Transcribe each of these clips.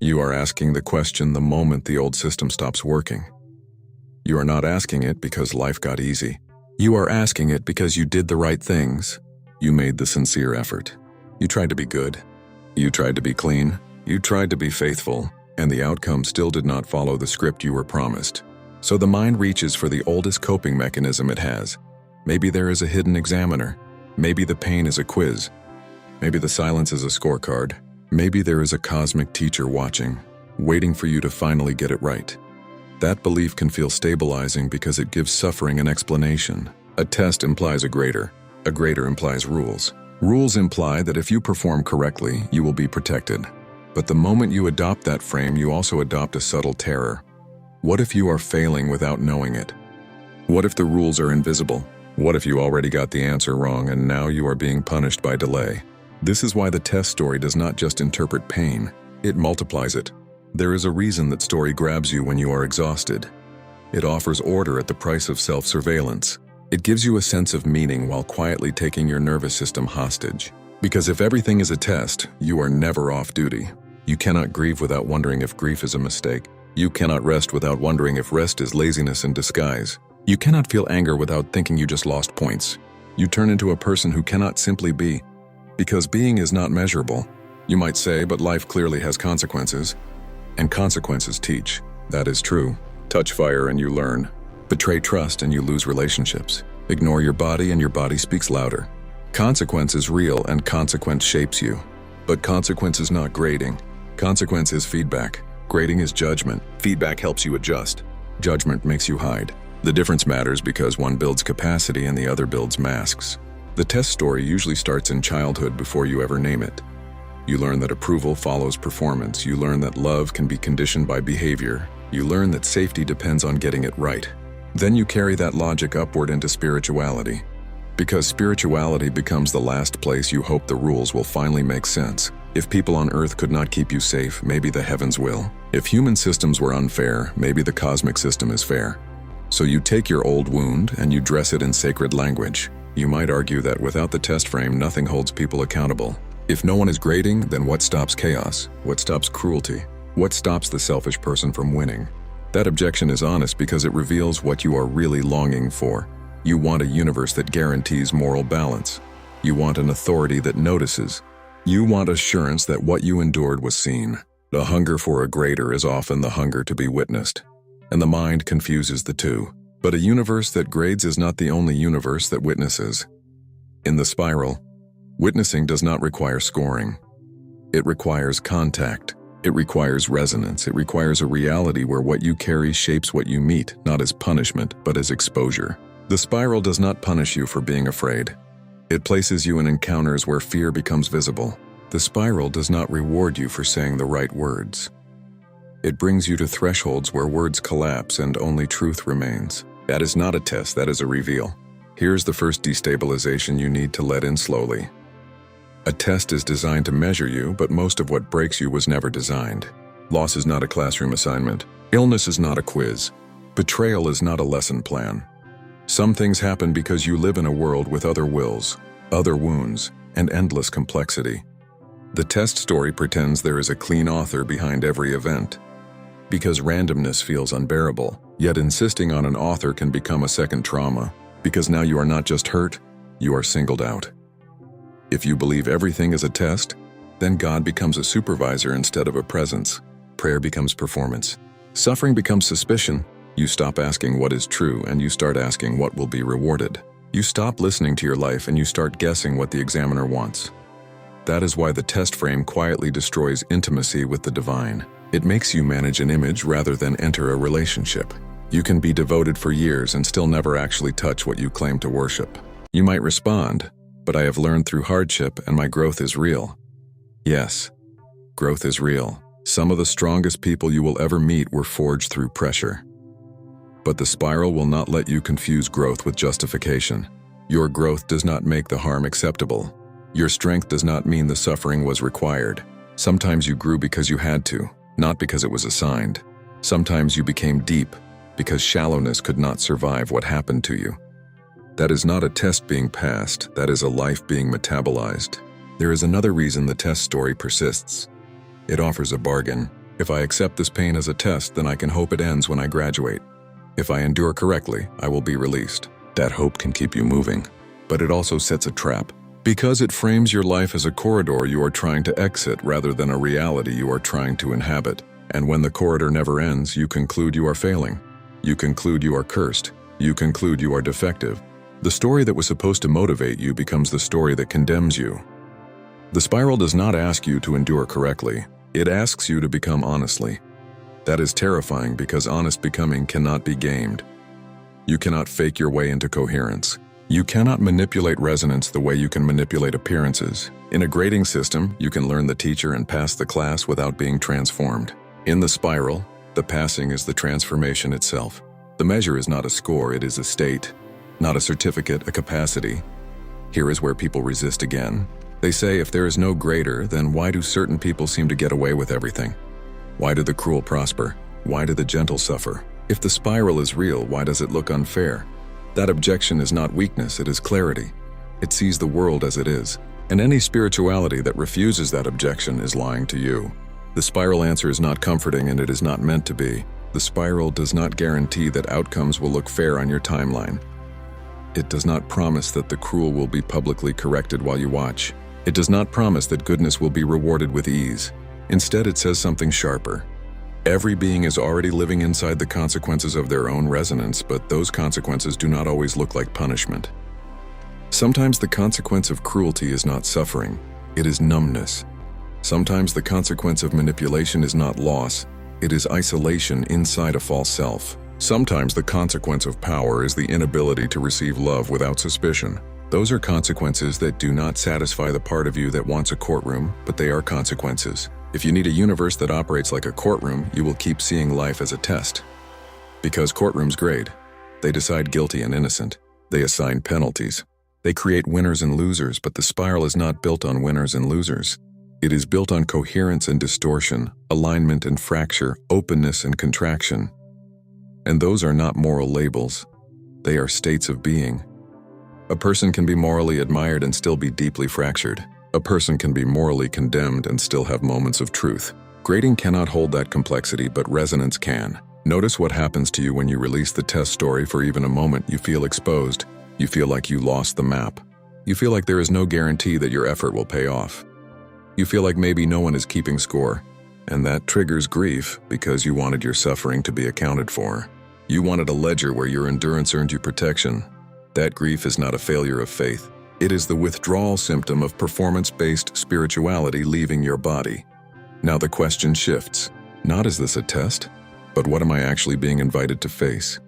You are asking the question the moment the old system stops working. You are not asking it because life got easy. You are asking it because you did the right things. You made the sincere effort. You tried to be good. You tried to be clean. You tried to be faithful, and the outcome still did not follow the script you were promised. So the mind reaches for the oldest coping mechanism it has. Maybe there is a hidden examiner. Maybe the pain is a quiz. Maybe the silence is a scorecard. Maybe there is a cosmic teacher watching, waiting for you to finally get it right. That belief can feel stabilizing because it gives suffering an explanation. A test implies a grader. A grader implies rules. Rules imply that if you perform correctly, you will be protected. But the moment you adopt that frame, you also adopt a subtle terror. What if you are failing without knowing it? What if the rules are invisible? What if you already got the answer wrong and now you are being punished by delay? This is why the test story does not just interpret pain, it multiplies it. There is a reason that story grabs you when you are exhausted. It offers order at the price of self-surveillance. It gives you a sense of meaning while quietly taking your nervous system hostage. Because if everything is a test, you are never off duty. You cannot grieve without wondering if grief is a mistake. You cannot rest without wondering if rest is laziness in disguise. You cannot feel anger without thinking you just lost points. You turn into a person who cannot simply be. Because being is not measurable. You might say, but life clearly has consequences. And consequences teach. That is true. Touch fire and you learn. Betray trust and you lose relationships. Ignore your body and your body speaks louder. Consequence is real and consequence shapes you. But consequence is not grading. Consequence is feedback. Grading is judgment. Feedback helps you adjust. Judgment makes you hide. The difference matters because one builds capacity and the other builds masks. The test story usually starts in childhood before you ever name it. You learn that approval follows performance. You learn that love can be conditioned by behavior. You learn that safety depends on getting it right. Then you carry that logic upward into spirituality. Because spirituality becomes the last place you hope the rules will finally make sense. If people on Earth could not keep you safe, maybe the heavens will. If human systems were unfair, maybe the cosmic system is fair. So you take your old wound and you dress it in sacred language. You might argue that without the test frame, nothing holds people accountable. If no one is grading, then what stops chaos? What stops cruelty? What stops the selfish person from winning? That objection is honest because it reveals what you are really longing for. You want a universe that guarantees moral balance. You want an authority that notices. You want assurance that what you endured was seen. The hunger for a grader is often the hunger to be witnessed. And the mind confuses the two. But a universe that grades is not the only universe that witnesses. In the spiral, witnessing does not require scoring. It requires contact. It requires resonance. It requires a reality where what you carry shapes what you meet, not as punishment, but as exposure. The spiral does not punish you for being afraid. It places you in encounters where fear becomes visible. The spiral does not reward you for saying the right words. It brings you to thresholds where words collapse and only truth remains. That is not a test, that is a reveal. Here's the first destabilization you need to let in slowly. A test is designed to measure you, but most of what breaks you was never designed. Loss is not a classroom assignment. Illness is not a quiz. Betrayal is not a lesson plan. Some things happen because you live in a world with other wills, other wounds, and endless complexity. The test story pretends there is a clean author behind every event. Because randomness feels unbearable, yet insisting on an author can become a second trauma. Because now you are not just hurt, you are singled out. If you believe everything is a test, then God becomes a supervisor instead of a presence. Prayer becomes performance. Suffering becomes suspicion. You stop asking what is true and you start asking what will be rewarded. You stop listening to your life and you start guessing what the examiner wants. That is why the test frame quietly destroys intimacy with the divine. It makes you manage an image rather than enter a relationship. You can be devoted for years and still never actually touch what you claim to worship. You might respond, but I have learned through hardship and my growth is real. Yes, growth is real. Some of the strongest people you will ever meet were forged through pressure. But the spiral will not let you confuse growth with justification. Your growth does not make the harm acceptable. Your strength does not mean the suffering was required. Sometimes you grew because you had to, not because it was assigned. Sometimes you became deep because shallowness could not survive what happened to you. That is not a test being passed, that is a life being metabolized. There is another reason the test story persists. It offers a bargain. If I accept this pain as a test, then I can hope it ends when I graduate. If I endure correctly, I will be released. That hope can keep you moving, but it also sets a trap. Because it frames your life as a corridor you are trying to exit rather than a reality you are trying to inhabit. And when the corridor never ends, you conclude you are failing. You conclude you are cursed. You conclude you are defective. The story that was supposed to motivate you becomes the story that condemns you. The spiral does not ask you to endure correctly. It asks you to become honestly. That is terrifying because honest becoming cannot be gamed. You cannot fake your way into coherence. You cannot manipulate resonance the way you can manipulate appearances. In a grading system, you can learn the teacher and pass the class without being transformed. In the spiral, the passing is the transformation itself. The measure is not a score, it is a state, not a certificate, a capacity. Here is where people resist again. They say if there is no greater, then why do certain people seem to get away with everything? Why do the cruel prosper? Why do the gentle suffer? If the spiral is real, why does it look unfair? That objection is not weakness, it is clarity. It sees the world as it is. And any spirituality that refuses that objection is lying to you. The spiral answer is not comforting and it is not meant to be. The spiral does not guarantee that outcomes will look fair on your timeline. It does not promise that the cruel will be publicly corrected while you watch. It does not promise that goodness will be rewarded with ease. Instead, it says something sharper. Every being is already living inside the consequences of their own resonance, but those consequences do not always look like punishment. Sometimes the consequence of cruelty is not suffering, it is numbness. Sometimes the consequence of manipulation is not loss, it is isolation inside a false self. Sometimes the consequence of power is the inability to receive love without suspicion. Those are consequences that do not satisfy the part of you that wants a courtroom, but they are consequences. If you need a universe that operates like a courtroom, you will keep seeing life as a test. Because courtrooms grade. They decide guilty and innocent. They assign penalties. They create winners and losers, but the spiral is not built on winners and losers. It is built on coherence and distortion, alignment and fracture, openness and contraction. And those are not moral labels. They are states of being. A person can be morally admired and still be deeply fractured. A person can be morally condemned and still have moments of truth. Grading cannot hold that complexity, but resonance can. Notice what happens to you when you release the test story for even a moment. You feel exposed. You feel like you lost the map. You feel like there is no guarantee that your effort will pay off. You feel like maybe no one is keeping score. And that triggers grief because you wanted your suffering to be accounted for. You wanted a ledger where your endurance earned you protection. That grief is not a failure of faith. It is the withdrawal symptom of performance-based spirituality leaving your body. Now the question shifts. Not is this a test, but what am I actually being invited to face?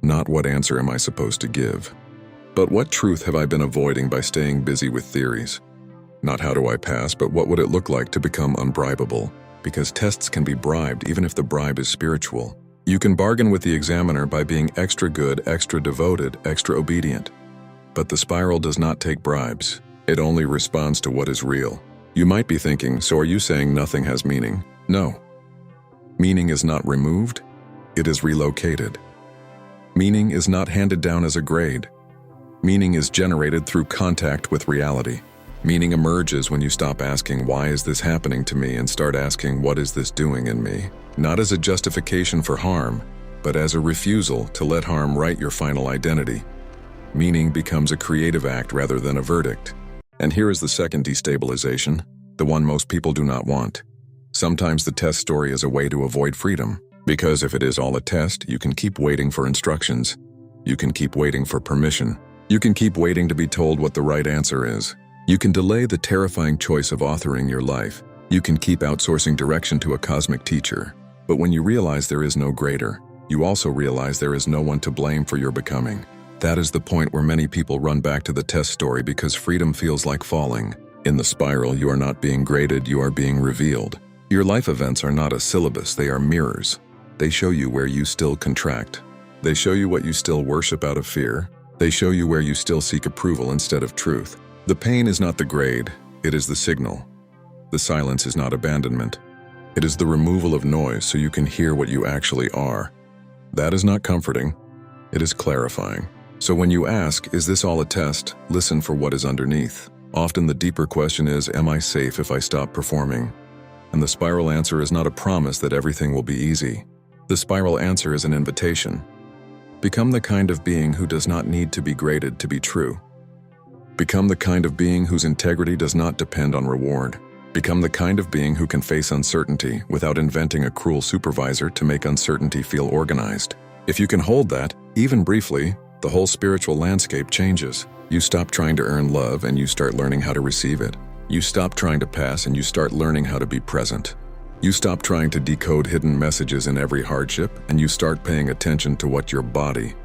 Not what answer am I supposed to give, but what truth have I been avoiding by staying busy with theories? Not how do I pass, but what would it look like to become unbribable? Because tests can be bribed even if the bribe is spiritual. You can bargain with the examiner by being extra good, extra devoted, extra obedient. But the spiral does not take bribes. It only responds to what is real. You might be thinking, so are you saying nothing has meaning? No. Meaning is not removed, it is relocated. Meaning is not handed down as a grade. Meaning is generated through contact with reality. Meaning emerges when you stop asking, why is this happening to me, and start asking, what is this doing in me? Not as a justification for harm, but as a refusal to let harm write your final identity. Meaning becomes a creative act rather than a verdict. And here is the second destabilization, the one most people do not want. Sometimes the test story is a way to avoid freedom, because if it is all a test, you can keep waiting for instructions. You can keep waiting for permission. You can keep waiting to be told what the right answer is. You can delay the terrifying choice of authoring your life. You can keep outsourcing direction to a cosmic teacher. But when you realize there is no greater, you also realize there is no one to blame for your becoming. That is the point where many people run back to the test story because freedom feels like falling. In the spiral, you are not being graded, you are being revealed. Your life events are not a syllabus, they are mirrors. They show you where you still contract. They show you what you still worship out of fear. They show you where you still seek approval instead of truth. The pain is not the grade, it is the signal. The silence is not abandonment. It is the removal of noise so you can hear what you actually are. That is not comforting, it is clarifying. So when you ask, is this all a test? Listen for what is underneath. Often the deeper question is, am I safe if I stop performing? And the spiral answer is not a promise that everything will be easy. The spiral answer is an invitation. Become the kind of being who does not need to be graded to be true. Become the kind of being whose integrity does not depend on reward. Become the kind of being who can face uncertainty without inventing a cruel supervisor to make uncertainty feel organized. If you can hold that, even briefly, the whole spiritual landscape changes. You stop trying to earn love and you start learning how to receive it. You stop trying to pass and you start learning how to be present. You stop trying to decode hidden messages in every hardship and you start paying attention to what your body,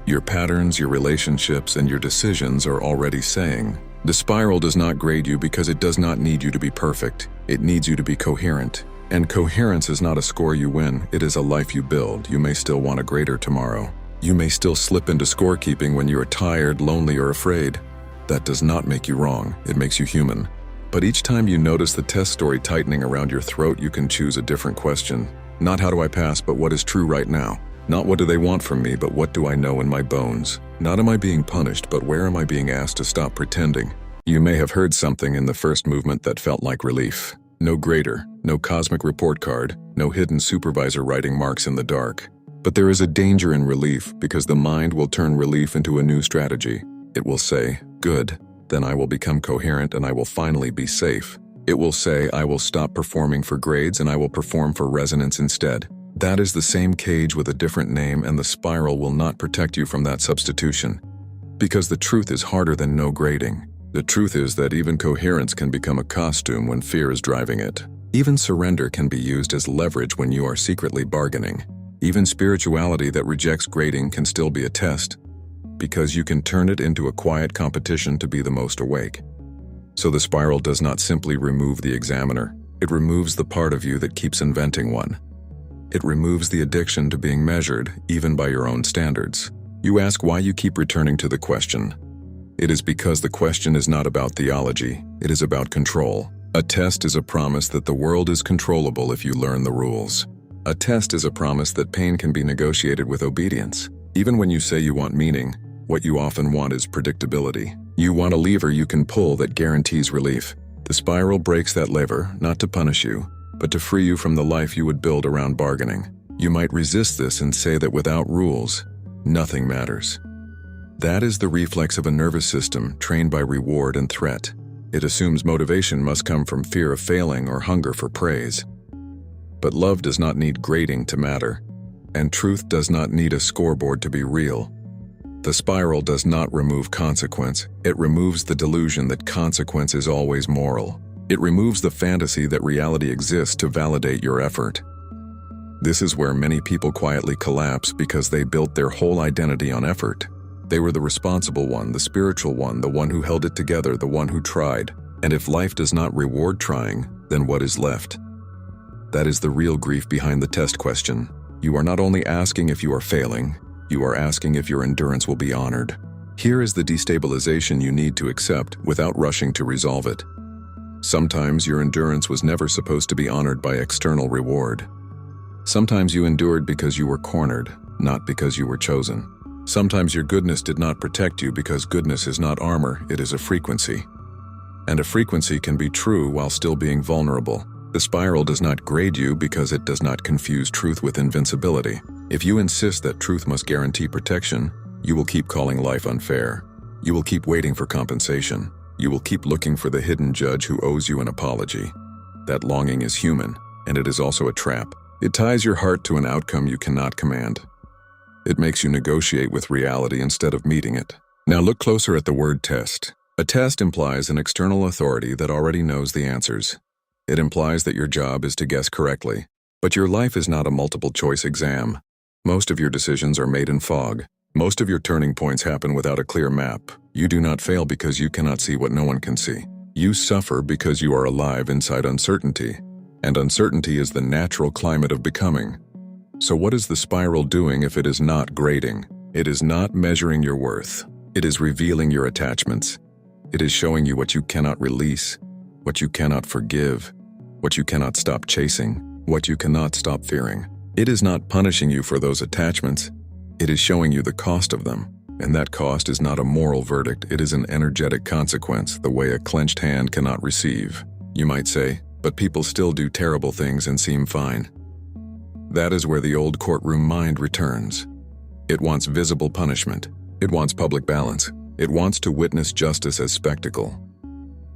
your patterns, your relationships, and your decisions are already saying. The spiral does not grade you because it does not need you to be perfect. It needs you to be coherent. And coherence is not a score you win, it is a life you build. You may still want a greater tomorrow. You may still slip into scorekeeping when you are tired, lonely, or afraid. That does not make you wrong, it makes you human. But each time you notice the test story tightening around your throat, you can choose a different question. Not how do I pass, but what is true right now? Not what do they want from me, but what do I know in my bones? Not am I being punished, but where am I being asked to stop pretending? You may have heard something in the first movement that felt like relief. No grader, no cosmic report card, no hidden supervisor writing marks in the dark. But there is a danger in relief because the mind will turn relief into a new strategy. It will say, good. Then I will become coherent and I will finally be safe. It will say, I will stop performing for grades and I will perform for resonance instead. That is the same cage with a different name, and the spiral will not protect you from that substitution. Because the truth is harder than no grading. The truth is that even coherence can become a costume when fear is driving it. Even surrender can be used as leverage when you are secretly bargaining. Even spirituality that rejects grading can still be a test, because you can turn it into a quiet competition to be the most awake. So the spiral does not simply remove the examiner, it removes the part of you that keeps inventing one. It removes the addiction to being measured, even by your own standards. You ask why you keep returning to the question. It is because the question is not about theology, it is about control. A test is a promise that the world is controllable if you learn the rules. A test is a promise that pain can be negotiated with obedience. Even when you say you want meaning, what you often want is predictability. You want a lever you can pull that guarantees relief. The spiral breaks that lever, not to punish you, but to free you from the life you would build around bargaining. You might resist this and say that without rules, nothing matters. That is the reflex of a nervous system trained by reward and threat. It assumes motivation must come from fear of failing or hunger for praise. But love does not need grading to matter, and truth does not need a scoreboard to be real. The spiral does not remove consequence, it removes the delusion that consequence is always moral. It removes the fantasy that reality exists to validate your effort. This is where many people quietly collapse because they built their whole identity on effort. They were the responsible one, the spiritual one, the one who held it together, the one who tried. And if life does not reward trying, then what is left? That is the real grief behind the test question. You are not only asking if you are failing, you are asking if your endurance will be honored. Here is the destabilization you need to accept without rushing to resolve it. Sometimes your endurance was never supposed to be honored by external reward. Sometimes you endured because you were cornered, not because you were chosen. Sometimes your goodness did not protect you because goodness is not armor, it is a frequency. And a frequency can be true while still being vulnerable. The spiral does not grade you because it does not confuse truth with invincibility. If you insist that truth must guarantee protection, you will keep calling life unfair. You will keep waiting for compensation. You will keep looking for the hidden judge who owes you an apology. That longing is human, and it is also a trap. It ties your heart to an outcome you cannot command. It makes you negotiate with reality instead of meeting it. Now look closer at the word test. A test implies an external authority that already knows the answers. It implies that your job is to guess correctly. But your life is not a multiple-choice exam. Most of your decisions are made in fog, Most of your turning points happen without a clear map. You do not fail because you cannot see what no one can see. You suffer because you are alive inside uncertainty, and uncertainty is the natural climate of becoming. So what is the spiral doing if it is not grading? It is not measuring your worth. It is revealing your attachments. It is showing you what you cannot release, what you cannot forgive, what you cannot stop chasing, what you cannot stop fearing. It is not punishing you for those attachments. It is showing you the cost of them. And that cost is not a moral verdict, it is an energetic consequence, the way a clenched hand cannot receive. You might say, but people still do terrible things and seem fine. That is where the old courtroom mind returns. It wants visible punishment. It wants public balance. It wants to witness justice as spectacle.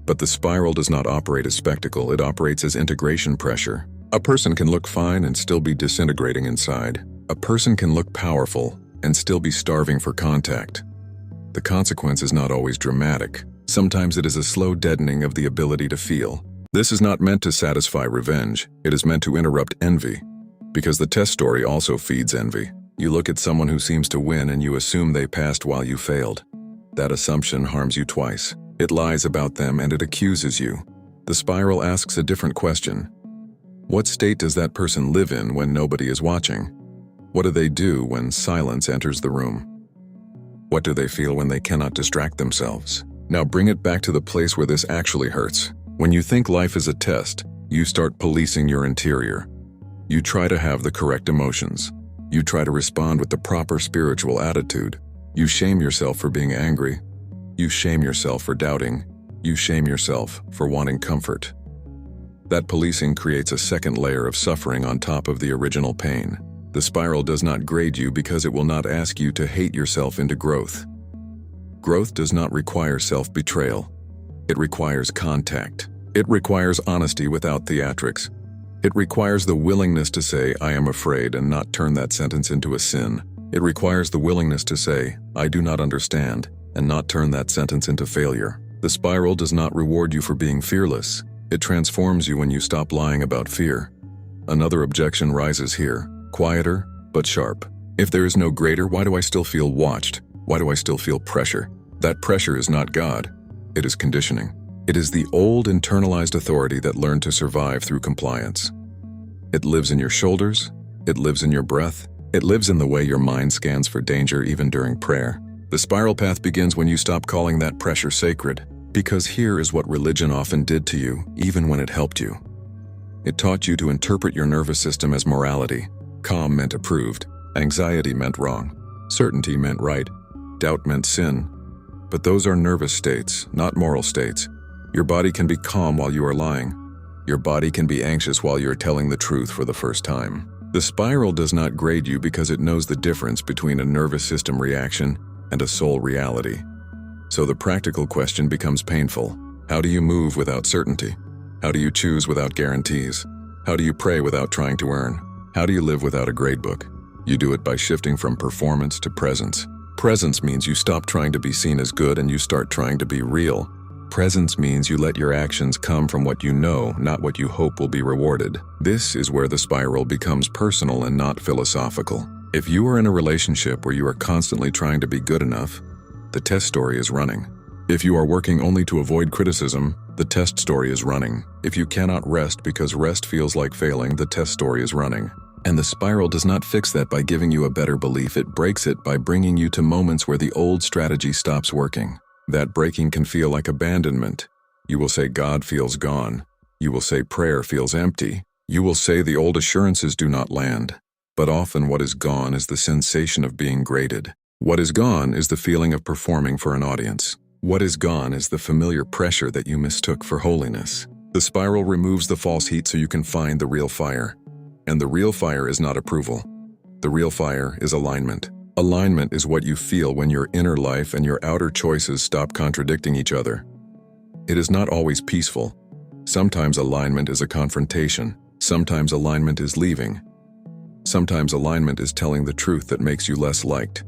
But the spiral does not operate as spectacle, it operates as integration pressure. A person can look fine and still be disintegrating inside. A person can look powerful and still be starving for contact. The consequence is not always dramatic. Sometimes it is a slow deadening of the ability to feel. This is not meant to satisfy revenge. It is meant to interrupt envy. Because the test story also feeds envy. You look at someone who seems to win and you assume they passed while you failed. That assumption harms you twice. It lies about them and it accuses you. The spiral asks a different question. What state does that person live in when nobody is watching? What do they do when silence enters the room? What do they feel when they cannot distract themselves? Now bring it back to the place where this actually hurts. When you think life is a test, you start policing your interior. You try to have the correct emotions. You try to respond with the proper spiritual attitude. You shame yourself for being angry. You shame yourself for doubting. You shame yourself for wanting comfort. That policing creates a second layer of suffering on top of the original pain. The spiral does not grade you because it will not ask you to hate yourself into growth. Growth does not require self-betrayal. It requires contact. It requires honesty without theatrics. It requires the willingness to say, I am afraid, and not turn that sentence into a sin. It requires the willingness to say, I do not understand, and not turn that sentence into failure. The spiral does not reward you for being fearless. It transforms you when you stop lying about fear. Another objection rises here. Quieter, but sharp. If there is no grader, why do I still feel watched? Why do I still feel pressure? That pressure is not God. It is conditioning. It is the old internalized authority that learned to survive through compliance. It lives in your shoulders. It lives in your breath. It lives in the way your mind scans for danger even during prayer. The spiral path begins when you stop calling that pressure sacred, because here is what religion often did to you, even when it helped you. It taught you to interpret your nervous system as morality. Calm meant approved, anxiety meant wrong, certainty meant right, doubt meant sin. But those are nervous states, not moral states. Your body can be calm while you are lying. Your body can be anxious while you're telling the truth for the first time. The spiral does not grade you because it knows the difference between a nervous system reaction and a soul reality. So the practical question becomes painful. How do you move without certainty? How do you choose without guarantees? How do you pray without trying to earn? How do you live without a gradebook? You do it by shifting from performance to presence. Presence means you stop trying to be seen as good and you start trying to be real. Presence means you let your actions come from what you know, not what you hope will be rewarded. This is where the spiral becomes personal and not philosophical. If you are in a relationship where you are constantly trying to be good enough, the test story is running. If you are working only to avoid criticism, the test story is running. If you cannot rest because rest feels like failing, the test story is running. And the spiral does not fix that by giving you a better belief, it breaks it by bringing you to moments where the old strategy stops working. That breaking can feel like abandonment. You will say God feels gone. You will say prayer feels empty. You will say the old assurances do not land. But often what is gone is the sensation of being graded. What is gone is the feeling of performing for an audience. What is gone is the familiar pressure that you mistook for holiness. The spiral removes the false heat so you can find the real fire. And the real fire is not approval. The real fire is alignment. Alignment is what you feel when your inner life and your outer choices stop contradicting each other. It is not always peaceful. Sometimes alignment is a confrontation. Sometimes alignment is leaving. Sometimes alignment is telling the truth that makes you less liked.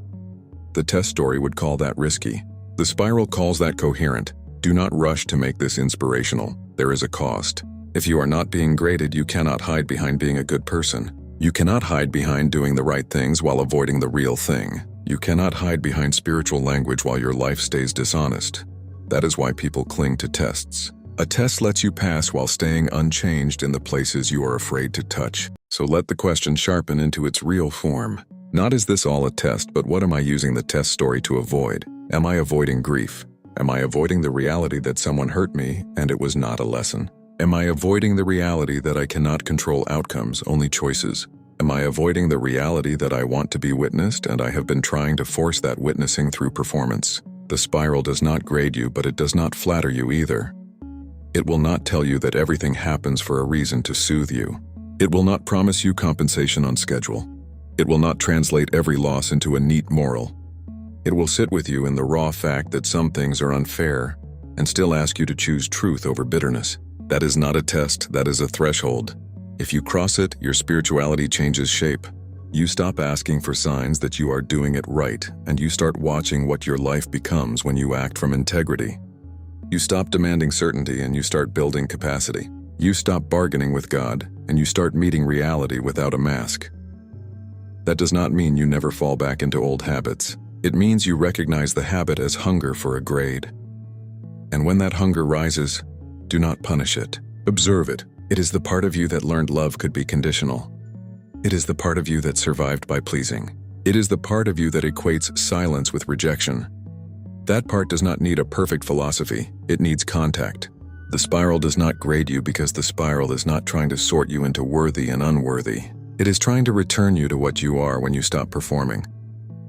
The test story would call that risky. The spiral calls that coherent. Do not rush to make this inspirational. There is a cost. If you are not being graded, you cannot hide behind being a good person. You cannot hide behind doing the right things while avoiding the real thing. You cannot hide behind spiritual language while your life stays dishonest. That is why people cling to tests. A test lets you pass while staying unchanged in the places you are afraid to touch. So let the question sharpen into its real form. Not is this all a test, but what am I using the test story to avoid? Am I avoiding grief? Am I avoiding the reality that someone hurt me and it was not a lesson? Am I avoiding the reality that I cannot control outcomes, only choices? Am I avoiding the reality that I want to be witnessed and I have been trying to force that witnessing through performance? The spiral does not grade you, but it does not flatter you either. It will not tell you that everything happens for a reason to soothe you. It will not promise you compensation on schedule. It will not translate every loss into a neat moral. It will sit with you in the raw fact that some things are unfair and still ask you to choose truth over bitterness. That is not a test, that is a threshold. If you cross it, your spirituality changes shape. You stop asking for signs that you are doing it right, and you start watching what your life becomes when you act from integrity. You stop demanding certainty and you start building capacity. You stop bargaining with God and you start meeting reality without a mask. That does not mean you never fall back into old habits. It means you recognize the habit as hunger for a grade. And when that hunger rises, do not punish it. Observe it. It is the part of you that learned love could be conditional. It is the part of you that survived by pleasing. It is the part of you that equates silence with rejection. That part does not need a perfect philosophy, it needs contact. The spiral does not grade you because the spiral is not trying to sort you into worthy and unworthy. It is trying to return you to what you are when you stop performing.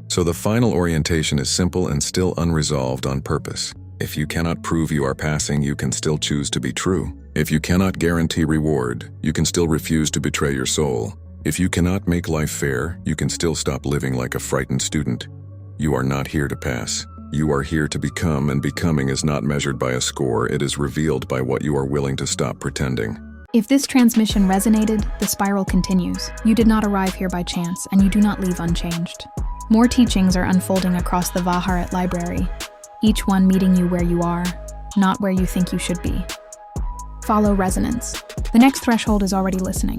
So the final orientation is simple and still unresolved on purpose. If you cannot prove you are passing, you can still choose to be true. If you cannot guarantee reward, you can still refuse to betray your soul. If you cannot make life fair, you can still stop living like a frightened student. You are not here to pass. You are here to become, and becoming is not measured by a score, it is revealed by what you are willing to stop pretending. If this transmission resonated, the spiral continues. You did not arrive here by chance, and you do not leave unchanged. More teachings are unfolding across the Vaharat library, each one meeting you where you are, not where you think you should be. Follow resonance. The next threshold is already listening.